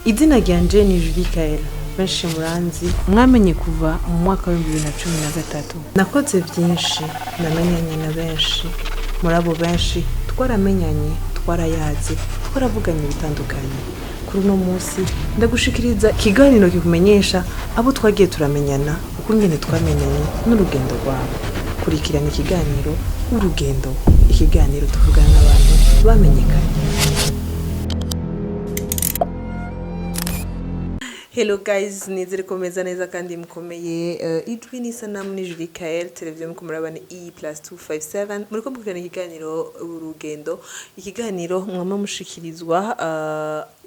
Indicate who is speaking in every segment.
Speaker 1: Izina ryanje ni Julie Kael, benshi muranzi mwamenye kuva mu mwaka wa 2013. Nakoze byinshi, namenyanye na benshi, muri abo benshi twaramenyanye, twarayazi, twaravuganye bitandukanye. Kuri uno munsi ndagushikiriza ikiganiro kikumenyesha abo twagiye turamenyana, uko nyene twamenyanye n'urugendo rwabo. Kurikirana ikiganiro urugendo, ikiganiro tuvugana n'abantu bamenyekanye. Hello guys, nizere komeza neza kandi mukomeye. Ijwi ni sanamu ni Julie Kael, televiziyo muko murabana E+257. Muri ko mukugana ikiganiro urugendo, ikiganiro mwama mushikirizwa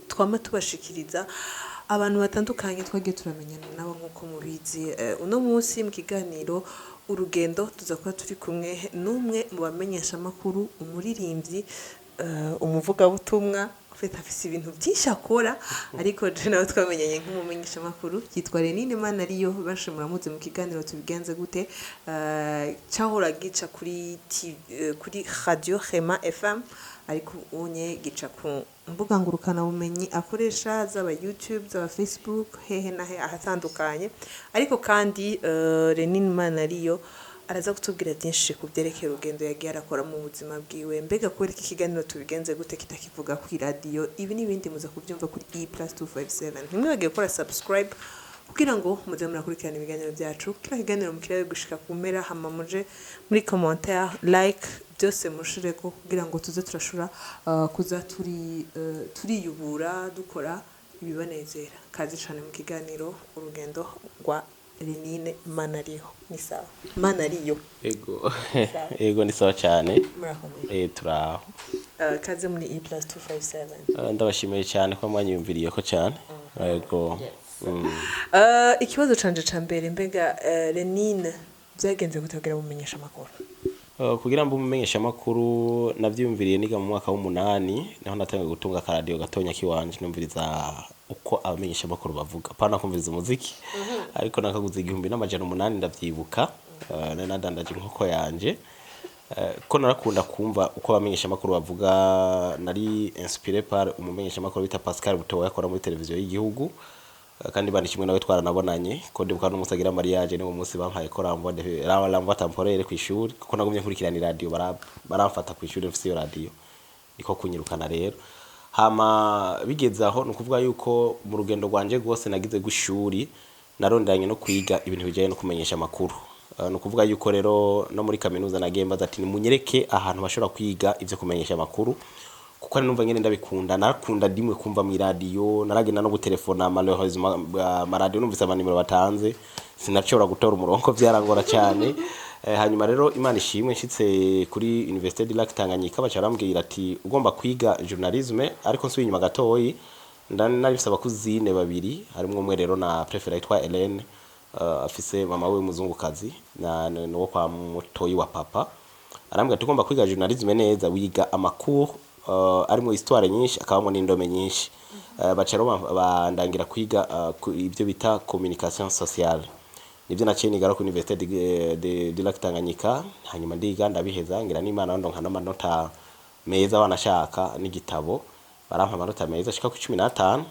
Speaker 1: twama tubashikiriza abantu batandukanye twagiye turamenyana nabo nkuko mubizi. Uno munsi mu kiganiro urugendo tuzakuba turi kumwe n'umwe mu bamenyesha makuru, umuririmbyi, umuvuga butumwa, afise ibintu byinshi akora, ariko je nawe twamenyanye nk'umumenyesha makuru yitwa Renine Manariyo. Bashe muramuze mu kiganiro tubigenze gute, cyahora gica kuri Radio Rema FM, ariko unye gica ku mbuga ngurukana bumenyi akoresha z'aba YouTube, z'aba Facebook, hehe na he ahatandukanye. Ariko kandi Renine Manariyo araza kutubwira byinshi ku byerekeye urugendo yagiye arakora mu buzima bwiwe. Mbega kubera iki kiganiro tubigenze gute kitakivuga ku radio, ibi n'ibindi muza kubyumva kuri E+257. Ntimwibagire gukora subscribe kugira ngo muze murakurikirana ibiganiro byacu. Kila kiganiro mukirabe gushika ku mpera, hama muje muri commentaire, like, byose mushireko kugira ngo tuze turashura kuza turiyubura dukora ibibanezera. Kazi cyane mu kiganiro urugendo rwa Renine Manariyo. Ni sawa Manariyo?
Speaker 2: Ego ni sawa cyane.
Speaker 1: Murakomeye?
Speaker 2: Turaho.
Speaker 1: Kaze muri E+257.
Speaker 2: Ndabashimiye cyane ko mwanyumviriye ko cyane. Ego.
Speaker 1: Ikibazo canje ca mbere, mbega Renine byagenze gutagera mumenyesha makuru?
Speaker 2: Kugira ngo mumenyesha makuru navyumviriye niga mu mwaka w'8 naho natangiye gutunga radio gatonya kiwanje, numviriza uko abamenyesha makuru bavuga, pana kumviriza umuziki. Ariko nakaguze 1800 ndavyibuka, nadandaje inkoko yanje, ko narakunda kumva uko abamenyesha makuru bavuga. Nari inspiré par umumenyesha makuru bita Pascal Butoya yakora muri televiziyo y'igihugu, kandi bandishimwe nawe twaranabonanye ko ndibuka n'umusagira mariage ni mu munsi bampaye ko rambo temporaire ku ishuri, kuko nagumye nkurikirana radio, baramfata ku ishuri mfise iyo radio, niko kunyirukana rero. Hama bigeze aho nukuvuga yuko mu rugendo rwanje rwose nagize gushuri narondanye no kwiga ibintu bijanye no kumenyesha makuru. Nukuvuga yuko rero no muri kaminuza nagemba ati munyereke ahantu bashobora kwiga ivyo kumenyesha makuru, kuko numva ngene ndabikunda. Narakunda dimwe kumva mu radio, naragenda no gutelefona ma radio numvise amanimero batanze, sinashobora gutora umurongo, byarangora cyane. Hanyuma rero Imana ishimwe nshitse kuri Université de Lac Tanganyika, bacarambwira ati ugomba kwiga journalisme, ariko nsubiye inyuma gatoyi narifise abakuzine babiri, harimo umwe rero na préféré yitwa Hélène, afise mama we muzungukazi no kwa mutoyi wa papa. Arambwira ati ugomba kwiga journalisme neza, wiga amakuru arimo histoire nyinshi akabamo n'indome nyinshi. Bacaro bandangira kwiga ibyo bita communication sociale, nibyo naciye niga ku Université de Lac Tanganyika. Hanyuma ndiga ndabiheza, ngira n'Imana ndonka n'amanota meza wanashaka n'igitabo, barampa amanota meza shika ku 15.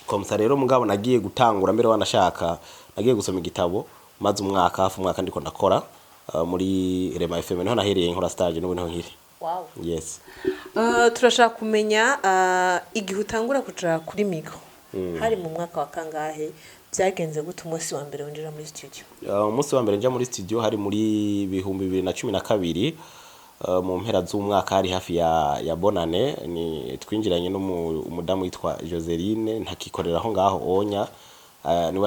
Speaker 2: Komsa rero mugabo nagiye gutangura mbere wanashaka, nagiye gusoma igitabo maze hafu umwaka ndiko ndakora muri Rema FM, niho nahereye nkora stage n'ubu niho nkiri.
Speaker 1: Wow.
Speaker 2: Yes.
Speaker 1: Turashaka kumenya igihe utangura kuja kuri micro. Hari mu mwaka wa kangahe? Byagenze gute umunsi wa mbere winjira muri studio?
Speaker 2: Umunsi wa mbere nja muri studio hari muri 2012, mu mpera z'umwaka, hari hafi ya bonane. Ni twinjiranye n'umudamu witwa Joseline ntakikoreraho ngaho onya, ni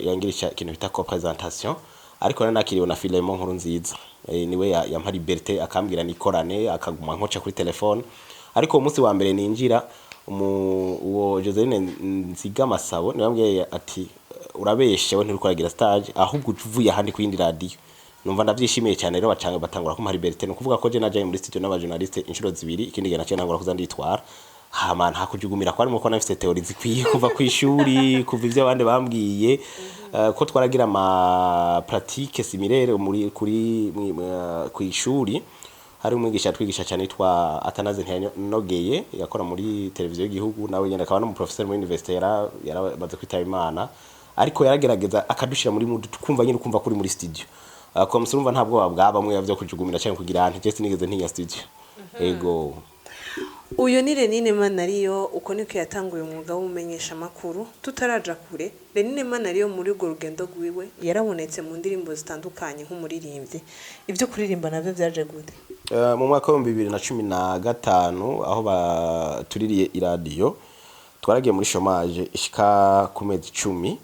Speaker 2: yangirisha ikintu bita co-presentation, ariko nakiriwe na Filemon Nkurunziza. Niwe yampa liberté akambwira nikorane, akaguma nkoca kuri telefone. Ariko umunsi wa mbere ninjira uwo Joseline Nziga Masabo niwambwiye ati urabeshe we ntirukuragira stage, ahubwo uvuye handi ku yindi radio. Numva ndavyishimiye cyane rero batangura kumpa liberté, no kuvuga ko je najaye muri studio n'aba journaliste inshuro zibiri, ikindi gihe naciye ntangura kuza nditwara. Hama nta kujugumira ko arimo ko nafise theory zikwiye kuva ku ishuri, kuva ivyo abandi bambwiye, ko twaragira ama pratique similaire muri ku ishuri. hari umwigisha twigisha cyane yitwa Atanaze Ntiyanogeye yakora muri televiziyo y'igihugu nawe nyine akaba no mu professeur muri university yarabaze kwitaba Imana ariko yaragerageza akadushira muri mood tukumva nyine ukumva kuri muri studio comme surumva ntabwo bwabamwe bavyo kujugumira cyane kugira anti just nigeze ntinya studio ego
Speaker 1: uyo ni Renine Manariyo uko niko yatanguye umwuga w'umenyesha makuru tutaraja kure. Renine Manariyo muri urwo rugendo rwiwe yarabonetse mu ndirimbo zitandukanye nk'umuririmbyi. Ibyo kuririmba navyo byaje gute?
Speaker 2: Mu mwaka wa 2015 aho batuririye iradio twaragiye muri chômage ishika ku mezi 10.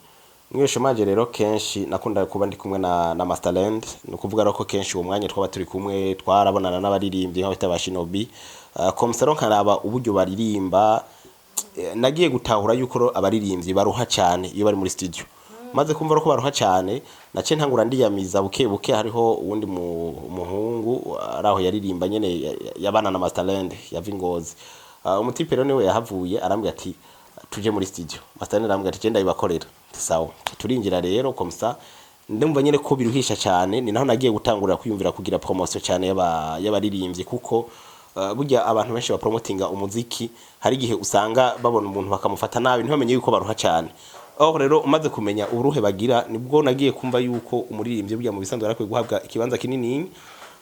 Speaker 2: Mwiyo chômage rero kenshi nakunda kuba ndi kumwe na Masterland no kuvuga ko kenshi uwo mwanya twaba turi kumwe twarabonana n'abaririmbyi nka bita Bashinobi komisaro nkaraba uburyo baririmba nagiye gutahura yuko abaririmbyi baruha cyane iyo bari muri studio maze kumva ko baruha cyane nace ntangura ndiyamiza buke hariho uwundi muhungu araho yaririmba nyene yabana na Masterland yava Ingozi umutipe rero niwe yahavuye arambwira ati tuje muri studio Masterland arambwira ati genda ibakorera sawa turinjira rero komsa ndumva nyene ko biruhisha cyane ni naho nagiye gutangurira kwiyumvira kugira promotion cyane y'abaririmbyi kuko burya abantu benshi ba promotinga umuziki hari gihe usanga babona umuntu bakamufata nabi ntibamenye yuko baruha cyane aho rero umaze kumenya uruhe bagira nibwo nagiye kumva yuko umuririmbyi burya mu bisanzwe arakwiye guhabwa ikibanza kinini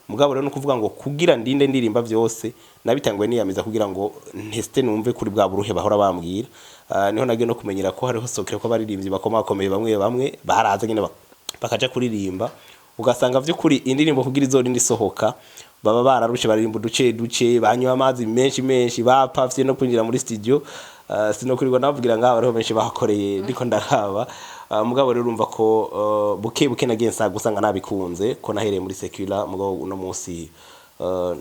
Speaker 2: mugabo rero no kuvuga ngo kugira ndinde ndirimba byose nabitangwe niyamiza kugira ngo nteste numve kuri bwa buruhe bahora bambwira niho nagiye no kumenyera ko hariho sokere ko abaririmbyi bakomeye bamwe baraza nyine bakaja kuririmba ugasanga vy'ukuri indirimbo kugira izorindi sohoka baba bararushe baririmba duce banywa amazi menshi bapavye no kwinjira muri studio sinokurirwa navugira ngaho ariho benshi bahakoreye ndiko ndaraba mugabo rero urumva ko buke nagiye gusanga nabikunze ko nahereye muri secular mugabo uno munsi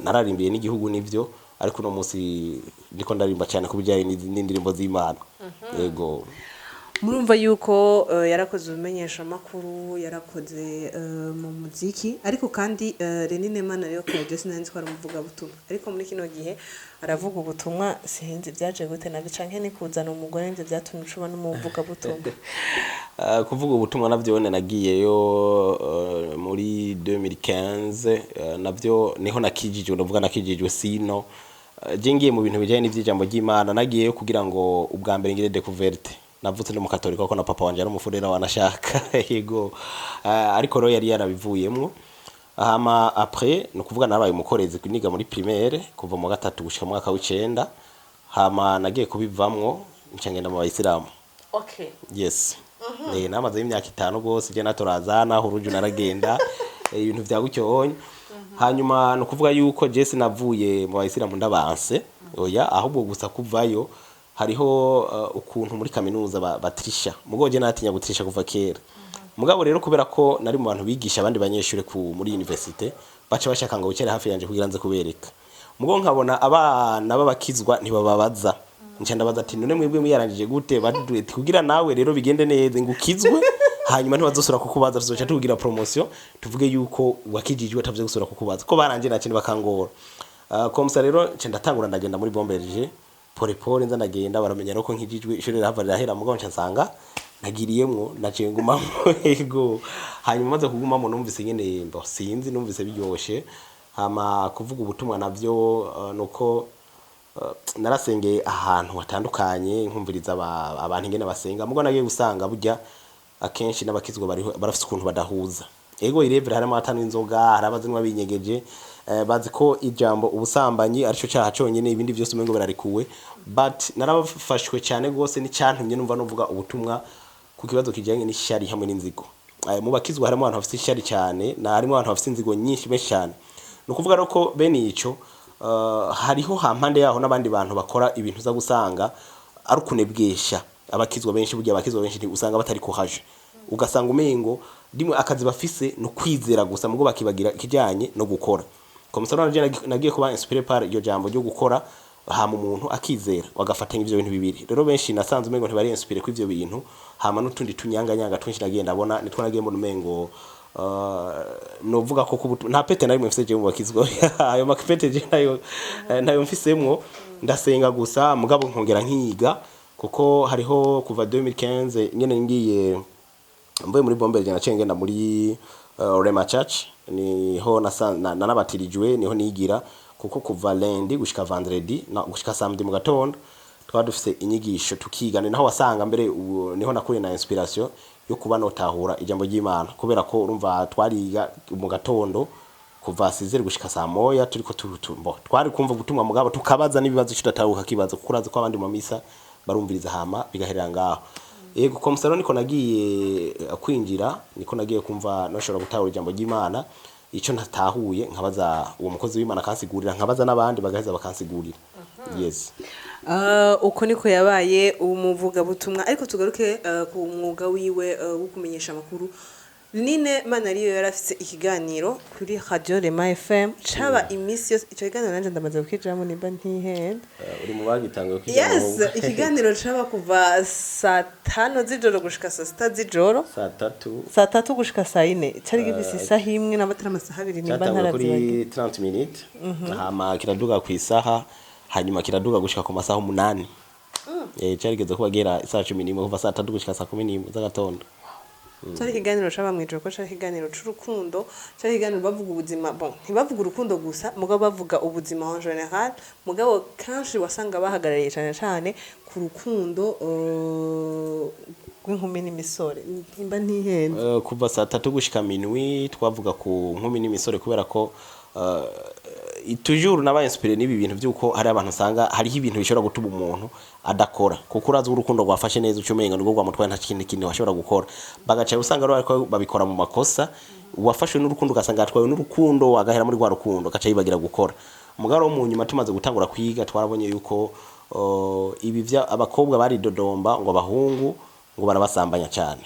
Speaker 2: nararimbiye n'igihugu nivyo ariko uno munsi ndiko ndarimba cyane kubijyaye n'indirimbo z'Imana yego
Speaker 1: murumva yuko yarakoze umenyesha makuru yarakoze mu muziki ariko kandi Renine Manariyo ko Jesse nanzi ko aramuvuga butumwa ariko muri kino gihe aravuga ubutumwa sinzi byaje gute nabi canke ni kuzana umugore nze byatumye ucuba n'umuvuga butumwa
Speaker 2: kuvuga ubutumwa navyo nagiyeyo muri 2015 navyo niho nakijijwe ndavuga nakijijwe sino jingiye mu bintu bijanye n'ivyijambo ry'Imana nagiyeyo kugira ngo ubwa mbere ngire découverte navutse no mu katolika ko na papa wanje ari umufurera wanashaka yego ariko ro yari yarabivuyemwo hama après no kuvuga nabaye umukorezi kuniga muri primaire kuva mu gatatu gushika mu mwaka w'9 hama nagiye kubivamwo ncangenda mu bayisilamu
Speaker 1: okay
Speaker 2: yes namaze imyaka 5 gose je naturazana huruju naragenda ibintu vya gucyonye hanyuma no kuvuga yuko Jesse navuye mu bayisilamu ndabanse oya ahubwo gusa kuvayo hariho ukuntu muri kaminuza batrisha mugoje natinya gutrisha kuva kera mugabo rero kubera ko nari mu bantu bigisha abandi banyeshure muri university baca bashaka ngo ukere hafi yanje kugira nze kubereka mugo nkabona abana babakizwa ntibababaza nce ndabaza ati none mwebwe muyarangije gute baduye kugira nawe rero bigende neze ngukizwe hanyuma ntibazosura kukubaza tuzoca tugira promotion tuvuge yuko wakijijwe atavye gusura kukubaza ko baranje nacyo bakangora komsa rero nce ndatangura ndagenda muri bomberje pole nza ndagenda baramenya roko nkijijwe ishure rahava rahera mugo nca nsanga nagiriyemwo naciye ngumamo yego hanyuma maze kugumamo numvise nyene mbo sinzi numvise biryoshe hama kuvuga ubutumwa navyo nuko narasengeye ahantu hatandukanye nkumviriza abantu ngene basenga mugo nagiye gusanga burya akenshi n'abakizwa barafite ukuntu badahuza ego irevera harimo atanu inzoga harabazinwa binyegeje bazi ko ijambo ubusambanyi arico cyaha cyonyene ibindi byose umengo bararikuwe but narabafashwe cyane gose ni cyantumye numva novuga ubutumwa ku kibazo kijanye n'ishari hamwe n'inzigo mu bakizwa harimo abantu bafite ishari cyane na harimo abantu bafite inzigo nyinshi benshi cyane no kuvuga roko bene ico hariho hampande yaho n'abandi bantu bakora ibintu za gusanga ari kunebwesha abakizwa benshi burya abakizwa benshi usanga batari kuhaje ugasanga umengo dimwe akazi bafise no kwizera gusa mugo bakibagira ikijanye no gukora komisaro nagiye kuba inspiré par iyo jambo ryo gukora hama umuntu akizera wagafatanya ivyo bintu bibiri rero benshi nasanze umengo ntibari inspiré ku ivyo bintu hama n'utundi tunyanga twinshi nagiye ndabona nitwo nagiye mu umengo novuga ko nta pete nari mfise je mu bakizwa ayo makpete je nayo mfisemwo ndasenga gusa mugabo nkongera nkiga kuko hariho kuva 2015 nyene ngiye mboye muri bombe je nacengenda muri Rema Church niho nanabatirijwe niho nigira kuko kuva lundi gushika vendredi na gushika samedi mu gatondo twaba dufise inyigisho tukigana naho wasanga mbere niho nakuriye na inspiration yo kuba notahura ijambo ry'Imana kubera ko urumva twariga mu gatondo kuva 6 gushika saa moya turiko tutumbo twari kumva gutumwa mugabo tukabaza nibibazo cyudatahuka kibazo kuko urazi ko abandi mu misa barumviriza hama bigaherera ngaho yego komisaro niko nagiye kwinjira niko nagiye kumva noshobora gutahura ijambo ry'Imana ico ntatahuye nkabaza uwo mukozi w'Imana kansigurira nkabaza nabandi bagaheza bakansigurira yes
Speaker 1: uko niko yabaye umuvuga butumwa ariko tugaruke ku mwuga wiwe wo kumenyesha amakuru Nine Manariyo yarafise ikiganiro kuri Radio Rema FM caba imisi yose ico kiganiro nanje ndamaze kukijamo nimba ntihenda
Speaker 2: uri mu bagitangaye kujamo
Speaker 1: yes ikiganiro caba kuva saa 5 z'ijoro gushika saa 6 z'ijoro saa 3 gushika saa 4 cari gifise isaha imwe n'amatara amasaha 2 nimba
Speaker 2: ntaravye 30 minutes hama kiraduga ku isaha hanyuma kiraduga gushika ku masaha 8 carigeze kubagera isaha 11 kuva saa 3 gushika saa 11 z'agatondo
Speaker 1: Cari kiganiro caba mwijoro ko cari kiganiro c'urukundo cari kiganiro bavuga ubuzima bon ntibavuga urukundo gusa mugabo bavuga ubuzima en general mugabo kanshi wasanga bahagarariye cyane ku rukundo rw'inkumi n'imisore nimba ntihenda
Speaker 2: kuva saa 3 gushika minuit twavuga ku nkumi n'imisore kubera ko toujours naba inspiré nibi bintu byuko hari abantu sanga hari ibintu bishobora gutuma umuntu adakora kuko urazi urukundo rwafashe neza ucumenga nirwo rwamutwaye nta kindi washobora gukora bagaca usanga ariko babikora mu makosa wafashwe n'urukundo ugasanga atwaye n'urukundo agahera muri rwa rukundo gaca yibagira gukora mugaro mu nyuma tumaze gutangura kwiga twarabonye yuko ibi bya abakobwa bari dodomba ngo abahungu ngo barabasambanya cyane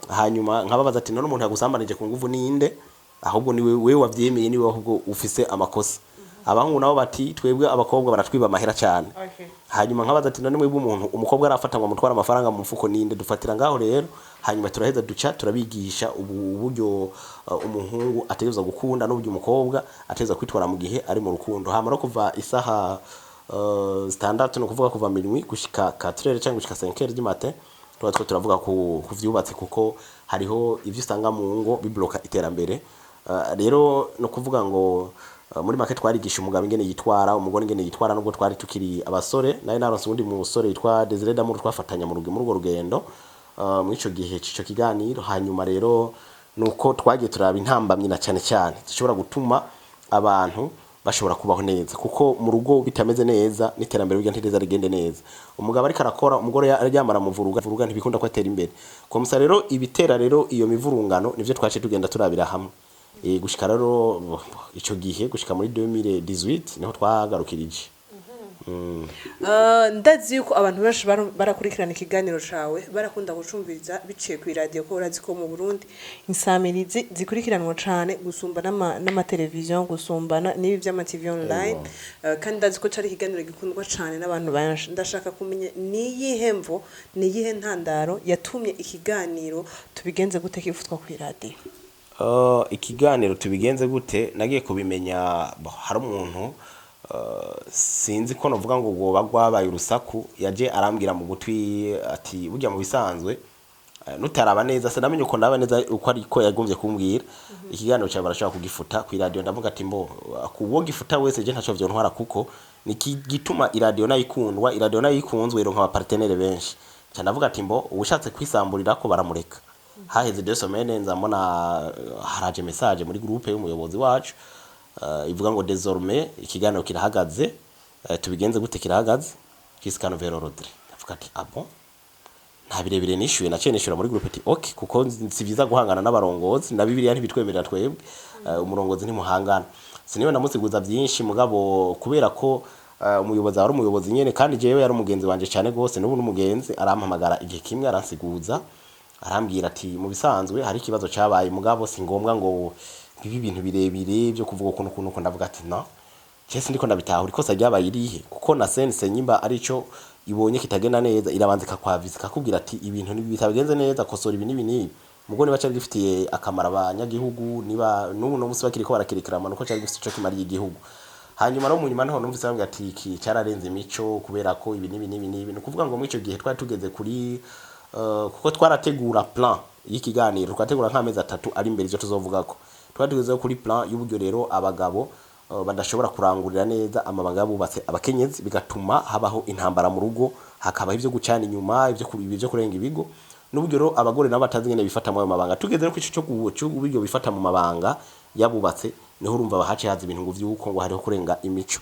Speaker 2: hanyuma nkababaza ati none umuntu yagusambanije ku nguvu ninde ahubwo ni wewe wavyemeye ni wewe ahubwo ufise amakosa abahungu nabo bati twebwe abakobwa baratwiba amahera cyane hanyuma nkabaza ati none mwebwe umuntu umukobwa arafata ngo mutwara amafaranga mu mfuko ninde dufatira ngaho rero hanyuma turaheza duca turabigisha uburyo umuhungu ategeza gukunda n'uburyo umukobwa ategeza kwitwara mu gihe ari mu rukundo hama no kuva isaha standard no kuvuga kuva minuit gushika 4h cyangwa gushika 5h du matin turavuga ku vyubatse kuko hariho ivyo usanga mu ngo bibloka iterambere rero no kuvuga ngo muri make twarigisha umugabo ingene yitwara umugore ingene yitwara nubwo twari tukiri abasore naye naronse undi musore yitwa Desire Damour twafatanya mu rugo rugendo mu ico gihe cico kiganiro hanyuma rero nuko twagiye turaba intambamye na cyane zishobora gutuma abantu bashobora kubaho neza kuko mu rugo bitameze neza n'iterambere bijya ntireza rigende neza umugabo ariko arakora umugore aryamara mu vuruga ntibikunda ko atera imbere komsa rero ibitera rero iyo mivurungano nivyo twace tugenda turabira hamwe gushika rero ico gihe gushika muri 2018 niho twagarukirije
Speaker 1: ndazi yuko abantu benshi barakurikirana ikiganiro cawe barakunda gucumviriza biciye ku radio ko urazi ko mu Burundi insamirizi zikurikiranwa cane gusumba n'amateleviziyo gusumbana n'ibi by'ama TV online kandi ndazi ko cari ikiganiro gikundwa cane n'abantu benshi ndashaka kumenya niyihe mvo niyihe ntandaro yatumye ikiganiro tubigenze gute kifutwa ku radio
Speaker 2: ikiganiro tubigenze gute nagiye kubimenya hari umuntu sinzi ko novuga ngo goba gwabaye urusaku yaje arambwira mu gutwi ati burya mu bisanzwe nutaraba neza se namenye uko ndaba neza uko ariko yagomvye kumbwira ikiganiro cyawe barashaka kugifuta ku radio ndavuga ati mbo kuwo gifuta wese je ntaco vyo ntwara kuko niki gituma iradio nayikundwa iradio nayikunzwe ironka aba partenaire benshi cyanavuga ati mbo ubushatse kwisamburira ko baramureka haheze 2 semaines nzamona haraje message muri groupe y'umuyobozi wacu ivuga ngo désormais ikiganiro kirahagaze tubigenze gute kirahagaze kisikano Vero Rodri avuga ati bon nta birebire nishuye naciye nishura muri groupe ati okay kuko sivyiza guhangana n'abarongozi na Bibiliya ntibitwemerera twebwe umurongozi ntimuhangana siniwe namusiguza byinshi mugabo kubera ko umuyobozi ari umuyobozi nyene kandi jewe yari umugenzi wanje cyane gose n'ubu n'umugenzi arampamagara igihe kimwe aransiguza arambwira ati mu bisanzwe hari ikibazo cabaye mugabo si ngombwa ngo ibi bintu birebire byo kuvuga ukuntu ndavuga ati no cyese ndiko ndabitahura ikosa ryabaye irihe kuko na sense nyimba arico ibonye kitagenda neza irabanza kakwaviza kakubwira ati ibintu bitagenze neza kosora ibi nibi mugo niba cyari gifitiye akamara abanyagihugu niba n'ubu no musi bakiriko barakirekera manuko cyari gifite ico kimari igihugu hanyuma no mu nyuma naho numvise bambwira ati iki cyararenze imico kubera ko ibi nibi no kuvuga ngo mu ico gihe twari tugeze kuri kuko twarategura plan y'ikiganiro twategura nk'amezi 3 ari imbere ivyo tuzovugako twateguze kuri plan y'uburyo rero abagabo badashobora kurangurira neza amabanga yabubatse abakenyezi bigatuma habaho intambara mu rugo hakaba ivyo gucana inyuma ivyo kurenga ibigo n'uburyo rero abagore nabo batazi ngene bifata mu mabanga tugeze no kwico cyo uburyo bifata mu mabanga yabubatse niho urumva bahace haza ibintu ngo vyuko ngo hariho kurenga imico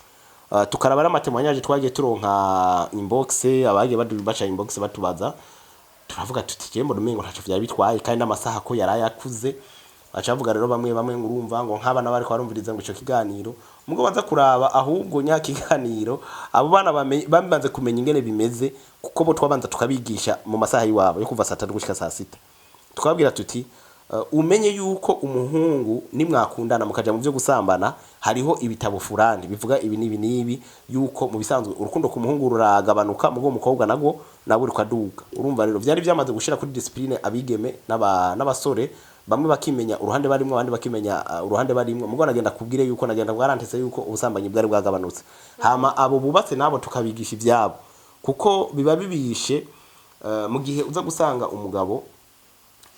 Speaker 2: tukarabara amatemwanyaje twagiye turonka inbox abagiye baca inbox batubaza turavuga tuti je mbona umengo ntaco vyari bitwaye kandi n'amasaha ko yarayakuze acavuga rero bamwe ngurumva ngo nk'abana bari kwarumviriza ngo ico kiganiro mugo baza kuraba ahubwo nya kiganiro abo bana bamaze kumenya ingene bimeze kuko bo twabanza tukabigisha mu masaha yiwabo yo kuva saa 3 gushika saa 6 tukababwira tuti umenye yuko umuhungu nimwakundana mukaja mu byo gusambana hariho ibitabo furandi bivuga ibi nibi yuko mu bisanzwe urukundo ku muhungu ruragabanuka mugo mukobwa nago naburi kwaduga urumva rero byari byamaze gushira kuri discipline abigeme n'abasore bamwe bakimenya uruhande barimo abandi bakimenya uruhande barimo mugo nagenda kubwire yuko nagenda bwarantese yuko ubusambanyi bwari bwagabanutse hama abo bubatse nabo tukabigisha ivyabo kuko biba bibishe mu gihe uza gusanga umugabo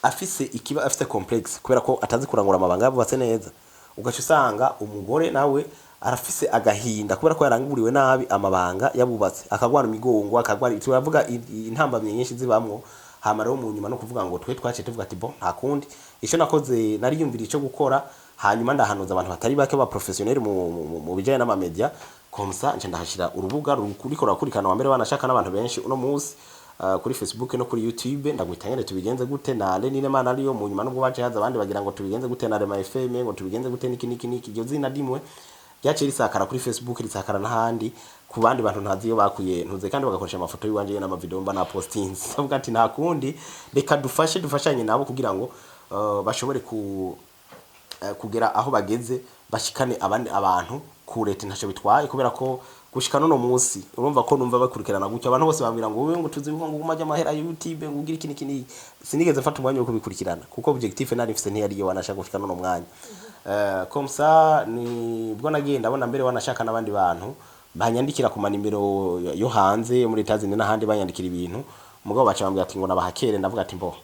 Speaker 2: afise complex kubera ko atazi kurangura amabanga yabubatse neza ugaca usanga umugore nawe arafise agahinda kubera ko yaranguriwe nabi amabanga yabubatse akagwana imigongo akagwana turavuga intambamye nyinshi zibamwo hama rero mu nyuma no kuvuga ngo twe twace tuvuga ati bon nta kundi ico nakoze nari yumvira ico gukora hanyuma ndahanuza abantu batari bake ba professionnel mu bijanye n'ama media komsa nje ndahashira urubuga rukurikora kurikana wa mbere wanashaka n'abantu benshi uno munsi kuri Facebook no kuri YouTube ndagwitanyene tubigenze gute na Lenine Mana ariyo mu nyuma nubwo baje haza abandi bagira ngo tubigenze gute na Rema FM ngo tubigenze gute niki iryo zina dimwe ryace risakara kuri Facebook risakara n'ahandi ku bandi bantu ntaziyo bakuye ntuze kandi bagakoresha amafoto y'uwanje n'ama video mba na postings savuga ati nta kundi reka dufashanye nabo kugira ngo bashobore kugera aho bageze bashikane abandi abantu kureta ntaco bitwaye kubera ko gushika no munsi urumva ko numva bakurikirana gutyo abantu bose bambira ngo wewe ngo tuzi ngo umaje amahera YouTube ngo ugira iki sinigeze mfata umwanya wo kubikurikirana kuko objectif nari mfise ntiyari yo wanashaka gushika no mwanya comme ça ni bwo nagiye ndabona mbere wanashaka n'abandi bantu banyandikira ku manimero yo hanze muri Tanzania n'ahandi banyandikira ibintu mugabo baca bambira ati ngo nabahakere ndavuga ati mbo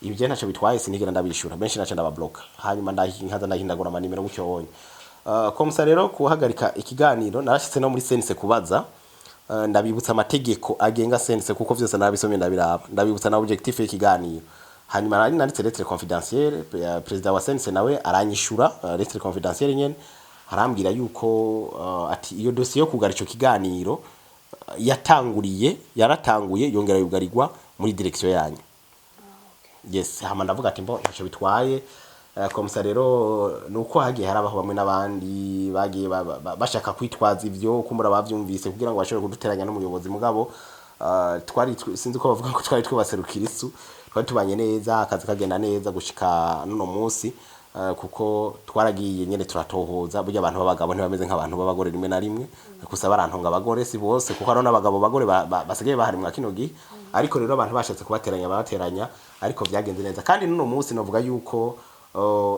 Speaker 2: ibyo ntaco bitwaye sinigera ndabishura benshi naca ndababloka hanyuma ndahinkaza ndahindagura amanimero gutyo wonye komsa rero kuhagarika ikiganiro narashitse no muri sense kubaza ndabibutsa amategeko agenga sense kuko vyose narabisomye ndabiraba ndabibutsa na objectif y'ikiganiro hanyuma nari nanditse lettre confidentielle president wa sense nawe aranyishura lettre confidentielle nyene arambwira yuko ati iyo dossier yo kugarika ico kiganiro yaratanguye yongera yugarirwa muri direction yanyu yes hama ndavuga ati mbo ntaco bitwaye komsa rero nuko hagiye harabaho bamwe nabandi bagiye bashaka kwitwaza ivyo kumura bavyumvise kugira ngo bashobore kuduteranya n'umuyobozi mugabo twari sinzi ko bavuga ko twari twabaserukira isu twari tubanye neza akazi kagenda neza gushika nuno munsi kuko twaragiye nyene turatohoza burya abantu babagabo ntibameze nk'abantu babagore rimwe na rimwe gusa barantonga abagore si bose kuko arona abagabo bagore basigaye bahari mu kinogi ariko rero abantu bashatse kubateranya ariko byagenze neza kandi nuno munsi novuga yuko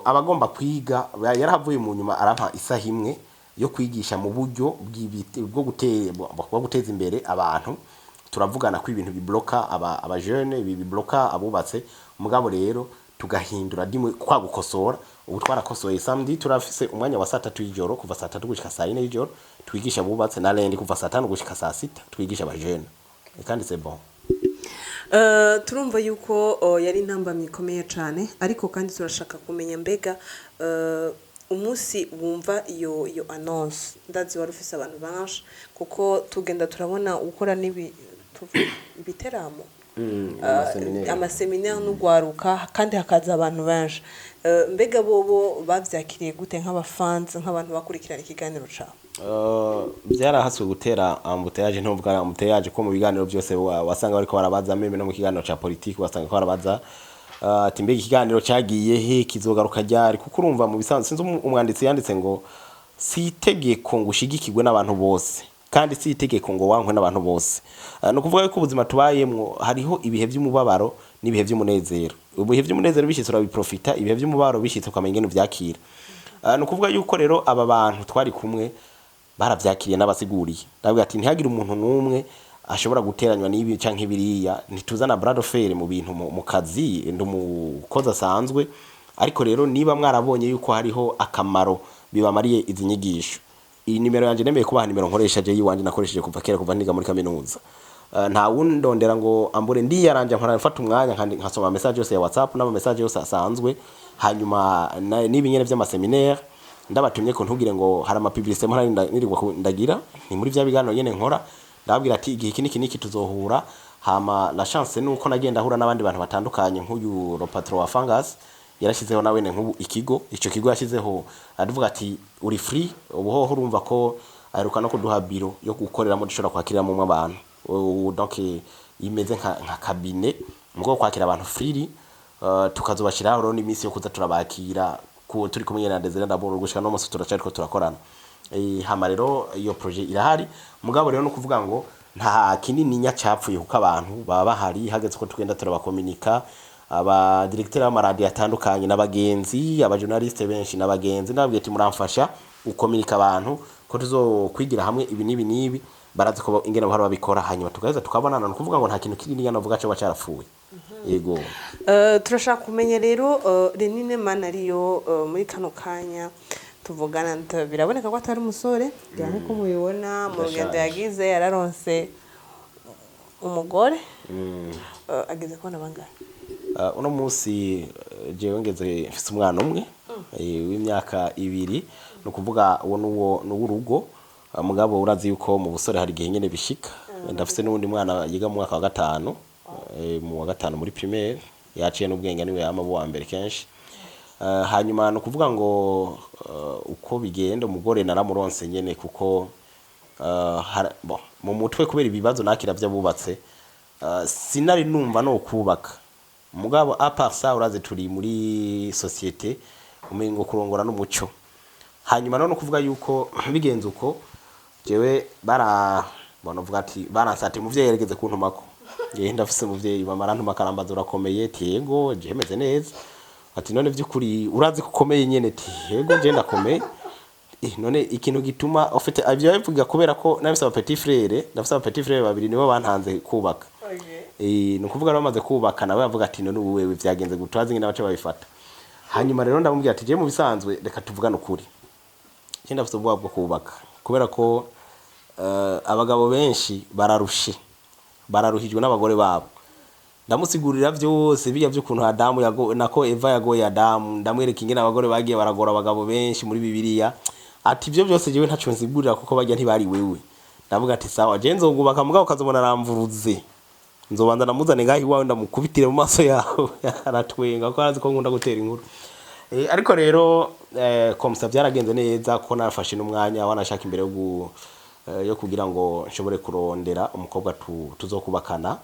Speaker 2: abagomba kwiga yarahavuye mu nyuma arampa isaha imwe yo kwigisha mu buryo bwo guteza imbere abantu turavugana ko ibintu bibloka aba jeune bibloka abubatse mugabo rero tugahindura dimwe kwa gukosora ubu twarakosoye samedi turafise umwanya wa saa 3 y'ijoro kuva saa 3 gushika saa 4 y'ijoro twigisha abubatse na lendi kuva saa 5 gushika saa 6 twigisha aba jeune kandi c'est bon.
Speaker 1: Turumva yuko yari intambamye ikomeye cyane ariko kandi turashaka kumenya mbega umunsi wumva iyo annonce ndazi wari ufise abantu banshi kuko tugenda turabona ukora ibiteramo amaseminaire n'ugwaruka kandi hakaza abantu benshi mbega bobo bavyakiriye gute nk'abafans nk'abantu bakurikirana ikiganiro cyawe
Speaker 2: byarahaswe gutera ambuteyage ntuvuga ambuteyage ko mu biganiro byose wasanga bariko barabaza meme no mu kiganiro ca politique wasanga ko barabaza ati mbega ikiganiro cyagiye he kizogaruka ryari kuko urumva mu bisanzwe sinzi umwanditsi yanditse ngo si itegeko ngo ushigikirwe n'abantu bose kandi si itegeko ngo wankwe n'abantu bose no kuvuga ko ubuzima tubayemwo hariho ibihe by'umubabaro n'ibihe by'umunezero ibihe by'umunezero bishitse urabiprofita ibihe by'umubabaro bishitse ukamenya ingene vyakira no kuvuga yuko rero aba bantu twari kumwe baravyakiriye n'abasiguriye ndavuga ati ntihagire umuntu numwe ashobora guteranywa n'ibi canke ibiriya ntituzana brad fair mu bintu mu kazi ndumukoza asanzwe ariko rero niba mwarabonye yuko hariho akamaro bibamariye izi nyigisho iyi nimero yanje nemeye kubaha nimero nkoresha je yiwanje nakoresheje kuva kera kuva niga muri kaminuza nta wundondera ngo ambure ndiyaranje nkora mfata umwanya kandi nkasoma message yose ya WhatsApp n'ama message yose asanzwe hanyuma n'ibinyene vy'amaseminaire ndabatumye ko ntugire ngo hari ama publicité mpora ndagira ni muri vya biganiro nyene nkora ndababwira ati igihe iki tuzohura hama la chance nuko nagenda hura n'abandi bantu batandukanye nk'uyu Ropatro wa Fangas yarashizeho nawe nk'ubu ico kigo yashizeho avuga ati uri free ubuho urumva ko aheruka no kuduha biro yo gukoreramo dushobora kwakiriramo abantu donc imeze nka cabinet mugo kwakira abantu free tukazobashiraho rero n'imisi yo kuza turabakira ko turi kumwe na Desire ndabona gushika no musi turacariko turakorana hama rero iyo projet irahari mugabo rero no kuvuga ngo nta kinini nya capfuye kuko abantu baba bahari hageze ko tugenda turabakomunika aba directeur b'amaradiyo atandukanye n'abagenzi aba journaliste benshi n'abagenzi nababwiye ati muramfasha ukomunika abantu ko tuzokwigira hamwe ibi nibi barazi ko ingene bahora babikora hanyuma tugaheza tukabonana no kuvuga ngo nta kintu kinini navuga cyo bacarapfuye yego
Speaker 1: turashaka kumenya rero Renine Manariyo muri kano kanya tuvugana biraboneka ko atari umusore cyane ko mubibona mu rugendo yagize yararonse umugore ageze kubona bangahe
Speaker 2: uno munsi jewe ngeze mfise umwana umwe w'imyaka 2 no kuvuga uwo n'urugo mugabo urazi yuko mu busore hari gihe nyene bishika ndafise n'undi mwana yiga mu mwaka wa 5 mu wa 5 muri primaire yaciye n'ubwenge niwe yama bo wa mbere kenshi hanyuma no kuvuga ngo uko bigenda umugore naramuronse nyene kuko mu mutwe kubera ibibazo nakira by'abubatse sinari numva no kubaka mugabo apasa uraze turi muri societe umengo kurongora n'umuco hanyuma no kuvuga yuko bigenze uko jewe bonovuga ati baransate muvyeyi yeregeze kuntumako je ndafise muvyeyi mama rantuma karambaza urakomeye tego je meze neza ati none vyukuri urazi kukomeye nyene tego je ndakomeye none ikintu gituma ofite avyo bivuga kubera ko nabise aba petit frère babiri nibo bantanze kubaka no kuvuga bamaze kubaka nawe yavuga ati none wewe vyagenze gutwaza ngina bace babifata hanyuma rero ndamubwira ati je mu bisanzwe reka tuvugana ukuri je ndafise ubwoba bwo kubaka kubera ko abagabo benshi bararuhijwe n'abagore babo ndamusigurira vyose bijya vy'ukuntu Adamu nako Eva yagoye Adamu ndamwereka ingene abagore bagiye baragora abagabo benshi muri Bibiliya ati ivyo byose jewe ntaco nsigurira kuko bajya ntibari wewe ndavuga ati sawa je nzogubaka mugabo ukazobona aramvuruze nzobanza namuzane ngahi wawe ndamukubitire mu maso yawe aratwenga ko arazi ko nkunda gutera inkuru ariko rero komsa byaragenze neza ko nafashe n'umwanya wanashaka imbere yo kugira ngo nshobore kurondera umukobwa tuzokubakana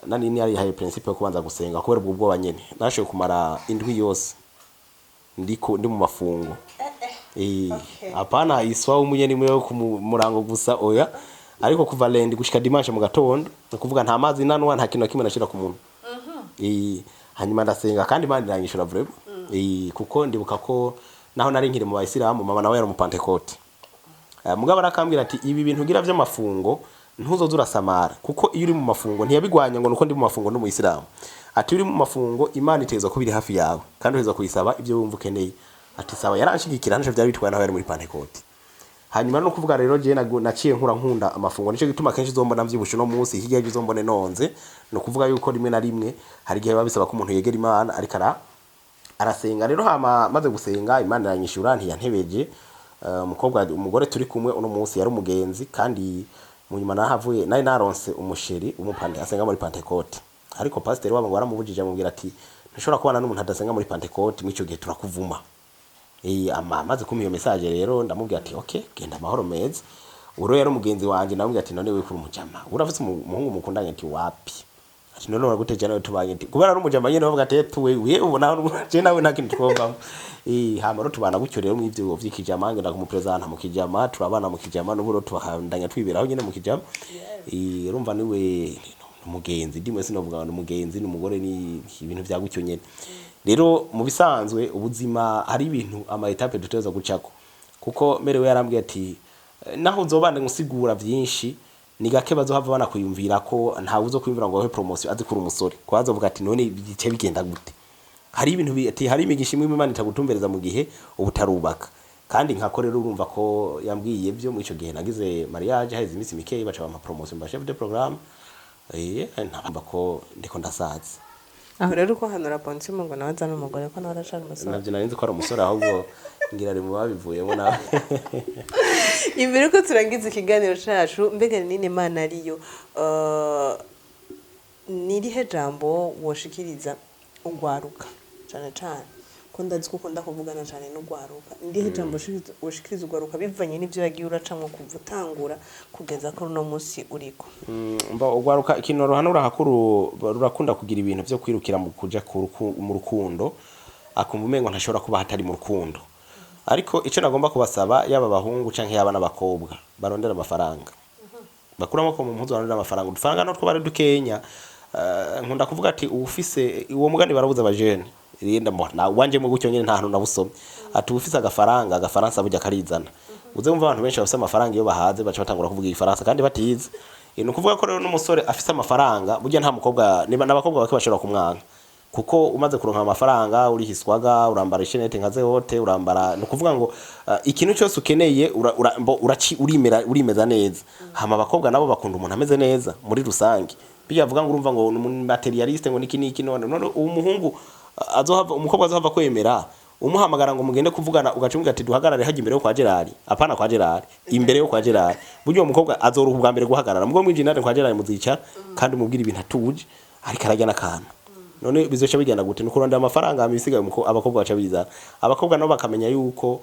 Speaker 2: nani yari haye principe yo kubanza gusenga kubera ubwo bwoba nyene nashoye kumara indwi yose ndi mu mafungo apana iswa umunyeni mwe yo kumurango gusa oya ariko kuva lendi gushika dimanche mu gatondo no kuvuga nta mazi nanwa nta kintu kimwe nashira ku muntu hanyuma ndasenga kandi Imana iranyishura vraiment kuko ndibuka ko naho nari nkiri mu bayisilamu mama nawe yari mu Pentecote mugabo arakambwira ati ibi bintu gira vy'amafungo ntuzoza urasamara kuko iyo uri mu mafungo ntiyabigwanya ngo nuko ndi mu mafungo no mu Islam ati uri mu mafungo Imana iteza kubiri hafi yawe kandi uheza kuyisaba ibyo wumva ukeneye ati sawa yaranshigikira nje byari bitwaye naho yari muri Pentecote hanyuma no kuvuga rero je naciye nkunda amafungo nico gituma kenshi zombona mvyibushe no munsi hirya y'ibyo zombone nonze no kuvuga yuko rimwe na rimwe hari gihe babisaba ko umuntu yegera Imana ariko arasenga rero hama maze gusenga Imana iranyishura ntiyantebeje umugore turi kumwe uno munsi yari umugenzi kandi mu nyuma nahavuye nari naronse umusheri umupande asenga muri Pentecote ariko pastor wabo waramubujije amubwira ati ntushobora kubana n'umuntu adasenga muri Pentecote mwico gihe turakuvuma amaze kumpa iyo message rero ndamubwira ati okay genda amahoro meza uro yari umugenzi wanje ndamubwira ati none we kuri umujama urafise umuhungu mukundanye ati wapi ati none uraguteje nawe tubanye ati kubera ari umujama nyene bavuga ati tuwe ubona je nawe nakintu twovamo hama ro tubana gutyo rero mw'ivyo vy'ikijama ngenda kumupresenta mu kijama turabana mu kijama n'uburo tubahandanya twiberaho nyene mu kijama urumva niwe umugenzi ndimwe sinovuga ngo umugenzi n'umugore ni ibintu vya gutyo nyene rero mu bisanzwe ubuzima hari ibintu ama etape duteza gucako kuko merewe yarambwiye ati naho uzobande ngusigura byinshi ni gake bazohava banakuyumvira ko ntawe uzo kwimvira ngo wahe promotion azi kuri umusore ko bazovuga ati none bice bigenda gute hari ibintu ati hari imigisha imwe Imana itagutumbereza mu gihe ubutarubaka kandi nkakorera urumva ko yambwiye byo mu ico gihe nagize mariage haize iminsi mikeyi baca bampa promotion ba chef de programme ntabwo ko ndiko ndasaza
Speaker 1: aho rero uko hanura ponsi ngo nabaza n'umugore ko narashaka umusore
Speaker 2: navyo narinzi ko ari umusore ahubwo ngira ari mu babivuyemo nawe
Speaker 1: imbere ko turangiza ikiganiro cacu mbega nini Imana ariyo nirihe jambo woshikiriza ugwaruka cyane cyane ko ndazi ko ukunda kuvugana cyane n'ugwaruka nirihe jambo woshikiriza ugwaruka bivanye n'ivyo yagiye uracamwe kuvutangura kugeza ko no munsi uriko
Speaker 2: mba ugwaruka ikintu ruhanura hakuru rurakunda kugira ibintu byo kwirukira mu kuja mu rukundo akumva umengo ntashobora kuba hatari mu rukundo ariko ico nagomba kubasaba yaba bahungu canke yaba n'abakobwa barondera amafaranga bakuramo ko mu mpuzo barondera amafaranga udufaranga no twobare dukenya nkunda kuvuga ati ufise uwo mugani barabuza abajene rienda mo na wanje mu gucyo nyene nta hantu nabusomye ati ufise agafaransa burya karizana uze umva abantu benshi bafise amafaranga iyo bahaze baca batangura kuvuga igifaransa kandi batize ni kuvuga ko rero n'umusore afise amafaranga burya nta mukobwa n'abakobwa bake bashobora kumwanga kuko umaze kuronka amafaranga urihiswaga urambara ishenete nkaze hote urambara no kuvuga ngo ikintu cyose ukeneye urimeza neza hama abakobwa nabo bakunda umuntu ameze neza muri rusange biyavuga ngo urumva ngo materialiste ngo niki none umuhungu azohava umukobwa azohava kwemera umuhamagara ngo mugende kuvugana ugacunga ati duhagarare haje imbere yo kwa Gerard apana kwa Gerard imbere yo kwa Gerard buryo umukobwa azoruha ubwa mbere guhagarara mubwo mwinjinane kwa Gerard muzica kandi umubwira ibintu atuje ariko arajya nakana none bizoca bigenda gute nukurondera amafaranga amisiga abakobwa baca biza abakobwa nabo bakamenya yuko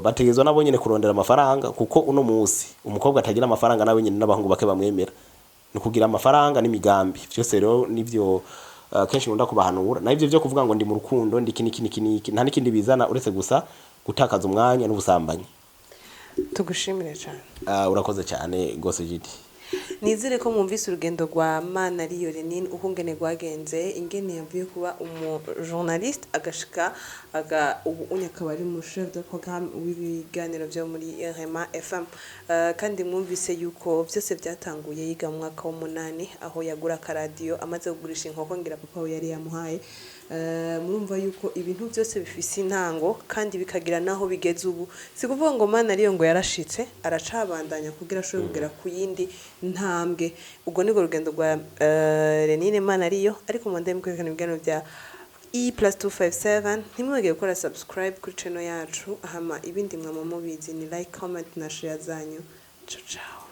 Speaker 2: bategezwa nabo nyene kurondera amafaranga kuko uno munsi umukobwa atagira amafaranga nawe nyene n'abahungu bake bamwemera nukugira amafaranga n'imigambi byose rero nivyo kenshi nkunda kubahanura na ivyo byo kuvuga ngo ndi mu rukundo ndi kiniki nta nikindi bizana uretse gusa gutakaza umwanya n'ubusambanyi
Speaker 1: tugushimire cyane
Speaker 2: urakoze cyane gose jidi
Speaker 1: nizere ko mwumvise urugendo rwa Mana ariyo Renine ukungene rwagenze ingene yavuye kuba journaliste agashika ubu akaba ari mu chef de programme w'ibiganiro byo muri RMA FM kandi mwumvise yuko byose byatanguye yiga mu mwaka w'8 aho yagura radio amaze kugurisha inkoko ngira papa we yari yamuhaye murumva yuko ibintu byose bifise intango kandi bikagira naho bigeze ubu sikuvuga ngo Mana ariyo ngo yarashitse aracabandanya kugira ashobore kugera ku yindi ntambwe ubwo niko rugendo rwa Renine Mana ariyo ariko mu ndemwe kwerekana ibiganiro bya E+257 ntimwegeye gukora subscribe kuri channel yacu hama ibindi mwa mubizi ni like comment na share zanyu ciao